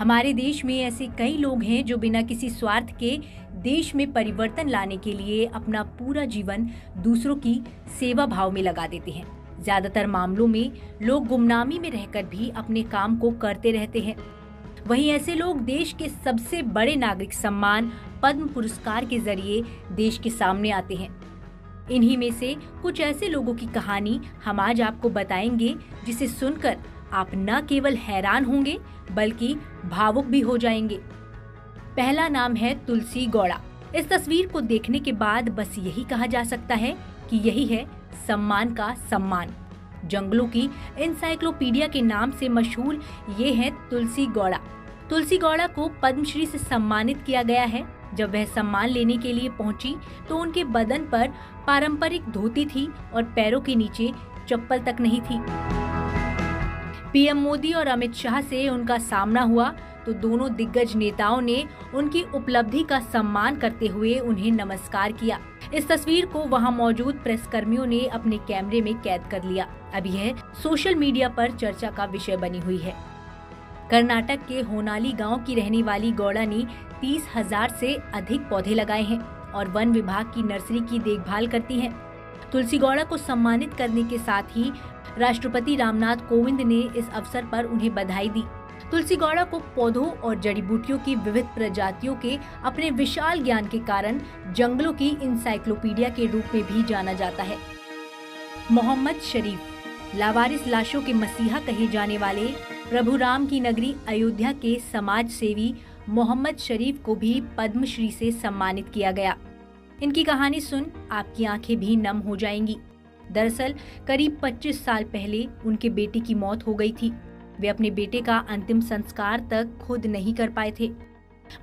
हमारे देश में ऐसे कई लोग हैं जो बिना किसी स्वार्थ के देश में परिवर्तन लाने के लिए अपना पूरा जीवन दूसरों की सेवा भाव में लगा देते हैं। ज्यादातर मामलों में लोग गुमनामी में रहकर भी अपने काम को करते रहते हैं। वहीं ऐसे लोग देश के सबसे बड़े नागरिक सम्मान पद्म पुरस्कार के जरिए देश के सामने आते हैं। इन्हीं में से कुछ ऐसे लोगों की कहानी हम आज आपको बताएंगे, जिसे सुनकर आप न केवल हैरान होंगे बल्कि भावुक भी हो जाएंगे। पहला नाम है तुलसी गौड़ा। इस तस्वीर को देखने के बाद बस यही कहा जा सकता है कि यही है सम्मान का सम्मान। जंगलों की एनसाइक्लोपीडिया के नाम से मशहूर ये है तुलसी गौड़ा। तुलसी गौड़ा को पद्मश्री से सम्मानित किया गया है। जब वह सम्मान लेने के लिए पहुंची तो उनके बदन पर पारंपरिक धोती थी और पैरों के नीचे चप्पल तक नहीं थी। पीएम मोदी और अमित शाह से उनका सामना हुआ तो दोनों दिग्गज नेताओं ने उनकी उपलब्धि का सम्मान करते हुए उन्हें नमस्कार किया। इस तस्वीर को वहां मौजूद प्रेस कर्मियों ने अपने कैमरे में कैद कर लिया। अब यह सोशल मीडिया पर चर्चा का विषय बनी हुई है। कर्नाटक के होनाली गांव की रहने वाली गौड़ा ने 30,000 से अधिक पौधे लगाए हैं और वन विभाग की नर्सरी की देखभाल करती हैं। तुलसी गौड़ा को सम्मानित करने के साथ ही राष्ट्रपति रामनाथ कोविंद ने इस अवसर पर उन्हें बधाई दी। तुलसी गौड़ा को पौधों और जड़ी बूटियों की विविध प्रजातियों के अपने विशाल ज्ञान के कारण जंगलों की इंसाइक्लोपीडिया के रूप में भी जाना जाता है। मोहम्मद शरीफ लावारिस लाशों के मसीहा कहे जाने वाले प्रभु राम की नगरी अयोध्या के समाज सेवी मोहम्मद शरीफ को भी पद्मश्री से सम्मानित किया गया। इनकी कहानी सुन आपकी आंखें भी नम हो जाएंगी। दरअसल करीब 25 साल पहले उनके बेटे की मौत हो गई थी। वे अपने बेटे का अंतिम संस्कार तक खुद नहीं कर पाए थे।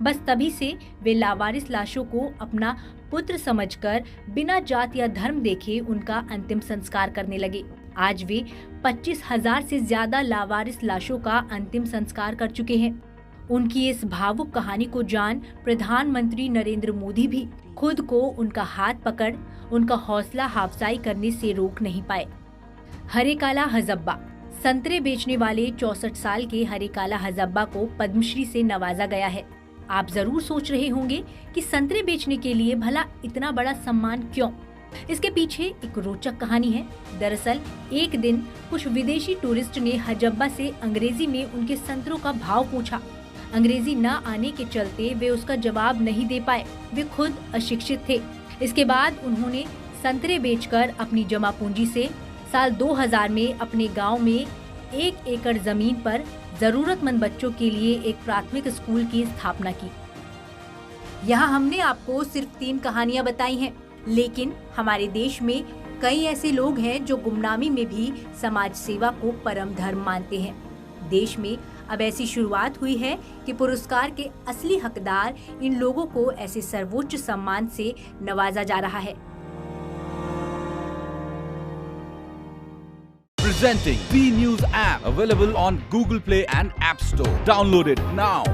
बस तभी से वे लावारिस लाशों को अपना पुत्र समझकर बिना जात या धर्म देखे उनका अंतिम संस्कार करने लगे। आज वे 25,000 से ज्यादा लावारिस लाशों का अंतिम संस्कार कर चुके हैं। उनकी इस भावुक कहानी को जान प्रधानमंत्री नरेंद्र मोदी भी खुद को उनका हाथ पकड़ उनका हौसला अफजाई करने से रोक नहीं पाए। हरेकाला हजब्बा संतरे बेचने वाले 64 साल के हरेकाला हजब्बा को पद्मश्री से नवाजा गया है। आप जरूर सोच रहे होंगे कि संतरे बेचने के लिए भला इतना बड़ा सम्मान क्यों? इसके पीछे एक रोचक कहानी है। दरअसल एक दिन कुछ विदेशी टूरिस्ट ने हजब्बा से अंग्रेजी में उनके संतरों का भाव पूछा। अंग्रेजी न आने के चलते वे उसका जवाब नहीं दे पाए। वे खुद अशिक्षित थे। इसके बाद उन्होंने संतरे बेचकर अपनी जमा पूंजी से साल 2000 में अपने गांव में 1 एकड़ जमीन पर जरूरतमंद बच्चों के लिए एक प्राथमिक स्कूल की स्थापना की। यहाँ हमने आपको सिर्फ 3 कहानियां बताई हैं, लेकिन हमारे देश में कई ऐसे लोग हैं जो गुमनामी में भी समाज सेवा को परम धर्म मानते हैं। देश में अब ऐसी शुरुआत हुई है कि पुरस्कार के असली हकदार इन लोगों को ऐसे सर्वोच्च सम्मान से नवाजा जा रहा है। Presenting B News app, available on Google Play and App Store. Download it now.